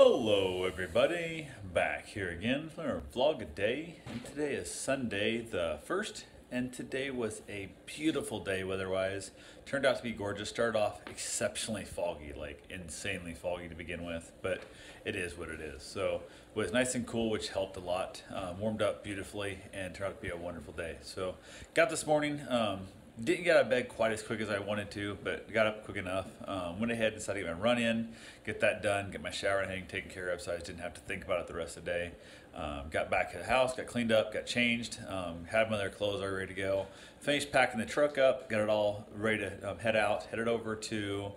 Hello everybody, back here again for our vlog a day, and today is Sunday the 1st, and today was a beautiful day weather-wise. Turned out to be gorgeous. Started off exceptionally foggy, like insanely foggy to begin with, but it is what it is. So it was nice and cool, which helped a lot. Warmed up beautifully and turned out to be a wonderful day. So got this morning, didn't get out of bed quite as quick as I wanted to, but got up quick enough. Went ahead and decided to get my run in, get that done, get my shower and everything taken care of so I just didn't have to think about it the rest of the day. Got back to the house, got cleaned up, got changed, had my other clothes already ready to go. Finished packing the truck up, got it all ready to head out. Headed over to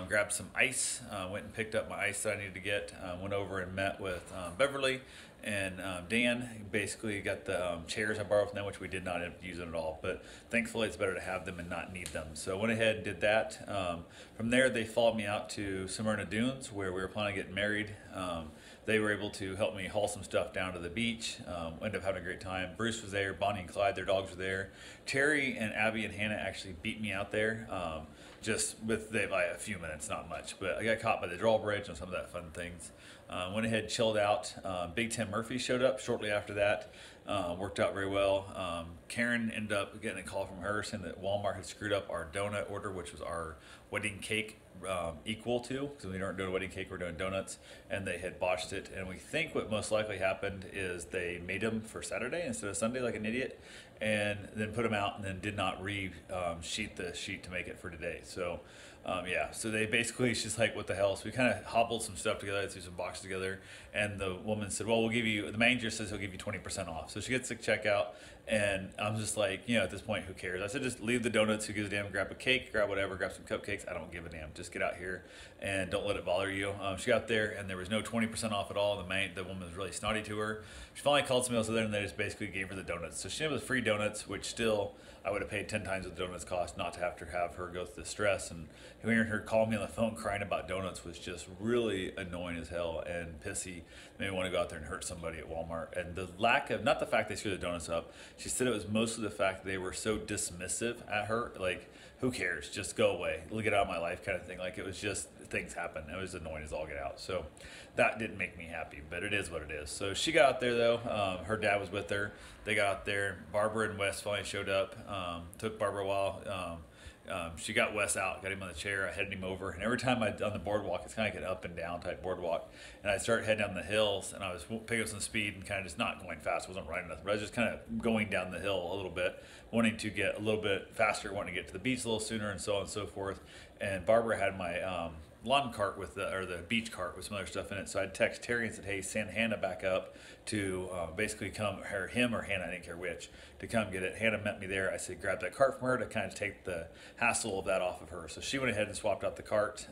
grab some ice. Went and picked up my ice that I needed to get. Went over and met with Beverly and Dan. Basically got the chairs I borrowed from them, which we did not end up using at all, but thankfully it's better to have them and not need them. So went ahead and did that. From there they followed me out to Smyrna Dunes where we were planning on getting married. They were able to help me haul some stuff down to the beach. Ended up having a great time. Bruce was there, Bonnie and Clyde, their dogs were there. Terry and Abby and Hannah actually beat me out there. Just with by a few minutes, not much, but I got caught by the drawbridge and some of that fun things. Went ahead, chilled out. Big Tim Murphy showed up shortly after that. Worked out very well. Karen ended up getting a call from her saying that Walmart had screwed up our donut order, which was our wedding cake equal to, because we weren't doing a wedding cake, we're doing donuts, and they had botched it. And we think what most likely happened is they made them for Saturday instead of Sunday like an idiot, and then put them out and then did not sheet the sheet to make it for today. So yeah, so they basically, she's like, what the hell? So we kind of hobbled some stuff together, threw some boxes together, and the woman said, well, we'll give you, the manager says he'll give you 20% off. So she gets the checkout, and I'm just like, at this point, who cares? I said, just leave the donuts, who gives a damn, grab a cake, grab whatever, grab some cupcakes, I don't give a damn, just get out here and don't let it bother you. She got there, and there was no 20% off at all. The woman was really snotty to her. She finally called somebody else there, and they just basically gave her the donuts. So she ended with free donuts, which still, I would have paid 10 times what the donuts cost not to have her go through the stress. And hearing her call me on the phone crying about donuts was just really annoying as hell and pissy. Made me want to go out there and hurt somebody at Walmart. And the lack of, not the fact they screwed the donuts up, she said it was mostly the fact they were so dismissive at her, like, who cares, just go away, get out of my life kind of thing. Like, it was just, things happen. It was annoying as all get out. So that didn't make me happy, but it is what it is. So she got out there though. Her dad was with her. They got out there. Barbara and Wes finally showed up. Took Barbara a while. She got Wes out, got him on the chair, I headed him over, and every time on the boardwalk, it's kind of like an up and down type boardwalk, and I started heading down the hills, and I was picking up some speed and kind of just not going fast, wasn't riding nothing, but I was just kind of going down the hill a little bit, wanting to get a little bit faster, wanting to get to the beach a little sooner, and so on and so forth. And Barbara had my lawn cart with the beach cart with some other stuff in it. So I'd text Terry and said, hey, send Hannah back up to basically come, him or Hannah, I didn't care which, to come get it. Hannah met me there. I said, grab that cart from her to kind of take the hassle of that off of her. So she went ahead and swapped out the cart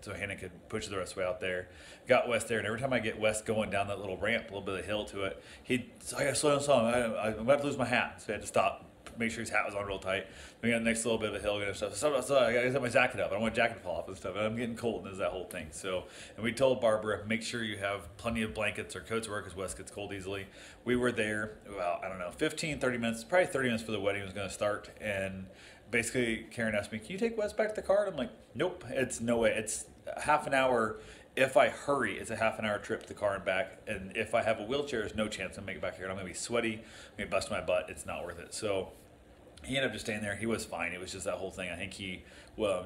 so Hannah could push it the rest of the way out there. Got Wes there, and every time I get Wes going down that little ramp, a little bit of hill to it, I got to slow down, I'm about to lose my hat. So I had to stop, make sure his hat was on real tight. We got the next little bit of a hill and stuff. So I got to set my jacket up. I don't want my jacket to fall off and stuff. And I'm getting cold, and there's that whole thing. So, and we told Barbara, make sure you have plenty of blankets or coats to wear because Wes gets cold easily. We were there about, I don't know, 15, 30 minutes, probably 30 minutes for the wedding was going to start. And basically Karen asked me, can you take Wes back to the car? I'm like, nope, it's no way. It's half an hour. If I hurry, it's a half an hour trip to the car and back. And if I have a wheelchair, there's no chance I'll make it back here. And I'm going to be sweaty. I'm going to bust my butt. It's not worth it. So he ended up just staying there. He was fine. It was just that whole thing. I think he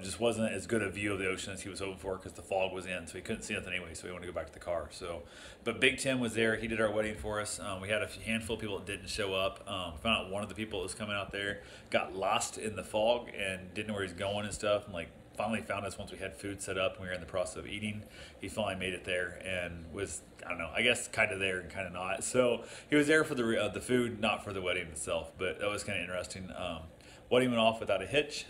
just wasn't as good a view of the ocean as he was hoping for because the fog was in, so he couldn't see nothing anyway, so he wanted to go back to the car. So, but Big Tim was there. He did our wedding for us. We had a handful of people that didn't show up. Found out one of the people that was coming out there got lost in the fog and didn't know where he's going and stuff. And like, finally found us once we had food set up and we were in the process of eating. He finally made it there and was, I don't know, I guess kind of there and kind of not. So he was there for the food, not for the wedding itself, but that was kind of interesting. Wedding went off without a hitch.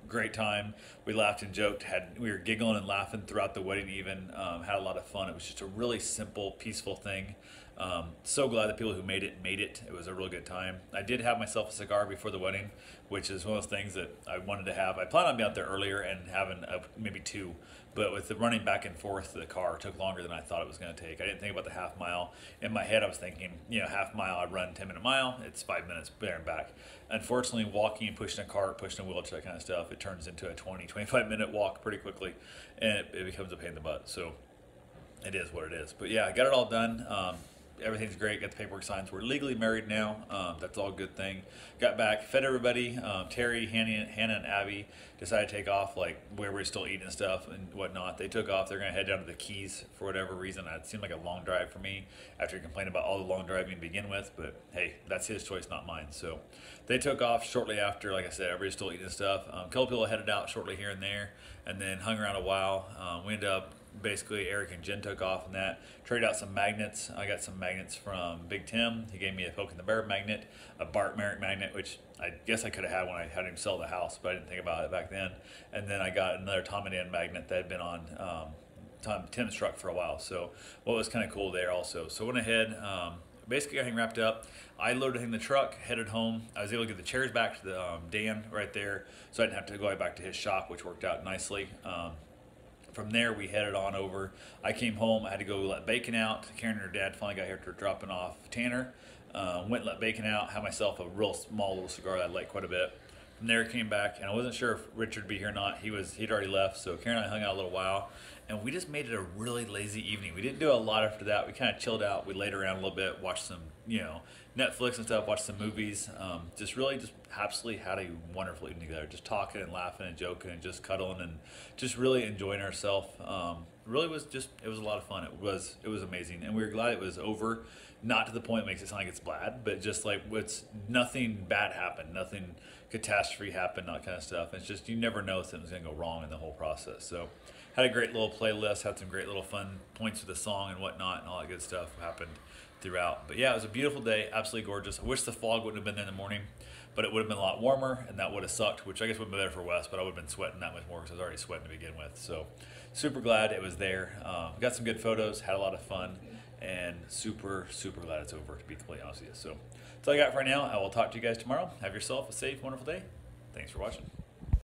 Great time. We laughed and joked. We were giggling and laughing throughout the wedding even. Had a lot of fun. It was just a really simple, peaceful thing. So glad the people who made it. It was a really good time. I did have myself a cigar before the wedding, which is one of those things that I wanted to have. I planned on being out there earlier and having maybe two, but with the running back and forth to the car, it took longer than I thought it was going to take. I didn't think about the half mile. In my head, I was thinking, half mile, I'd run 10-minute mile. It's 5 minutes there and back. Unfortunately, walking and pushing a cart, pushing a wheelchair, that kind of stuff, it turns into a 20, 25-minute walk pretty quickly, and it becomes a pain in the butt. So It is what it is. But yeah, I got it all done. Everything's great. Got the paperwork signed. So we're legally married now. That's all a good thing. Got back, fed everybody. Terry, Hannah, and Abby decided to take off, like where we're still eating stuff and whatnot. They took off. They're gonna head down to the Keys for whatever reason. It seemed like a long drive for me after he complained about all the long driving to begin with. But hey, that's his choice, not mine. So they took off shortly after. Like I said, everybody's still eating stuff. A couple people headed out shortly here and there, and then hung around a while. We ended up. Basically, Eric and Jen took off on that. Traded out some magnets. I got some magnets from Big Tim. He gave me a Poke in the Bear magnet, a Bart Merrick magnet, which I guess I could have had when I had him sell the house, but I didn't think about it back then. And then I got another Tom and Dan magnet that had been on Tim's truck for a while. So what was kind of cool there also. So went ahead, basically got everything wrapped up. I loaded him in the truck, headed home. I was able to get the chairs back to the Dan right there, so I didn't have to go back to his shop, which worked out nicely. From there, we headed on over. I came home. I had to go let Bacon out. Karen and her dad finally got here to dropping off Tanner. Went and let Bacon out. Had myself a real small little cigar that I liked quite a bit. From there, came back, and I wasn't sure if Richard would be here or not. He'd already left, so Karen and I hung out a little while, and we just made it a really lazy evening. We didn't do a lot after that. We kind of chilled out. We laid around a little bit, watched some, Netflix and stuff, watched some movies. Just absolutely had a wonderful evening together. Just talking and laughing and joking and just cuddling and just really enjoying ourselves. Really was it was a lot of fun. It was amazing, and we were glad it was over. Not to the point that makes it sound like it's bad, but just like nothing bad happened, nothing catastrophe happened, that kind of stuff. It's just you never know something's gonna go wrong in the whole process. So had a great little playlist, had some great little fun points with the song and whatnot, and all that good stuff happened throughout. But yeah, it was a beautiful day, absolutely gorgeous. I wish the fog wouldn't have been there in the morning, but it would have been a lot warmer, and that would have sucked, which I guess would have been better for Wes, but I would have been sweating that much more because I was already sweating to begin with. So super glad it was there. Got some good photos, had a lot of fun, and super glad it's over, to be completely honest with you. So that's all I got for right now. I will talk to you guys tomorrow. Have yourself a safe, wonderful day. Thanks for watching.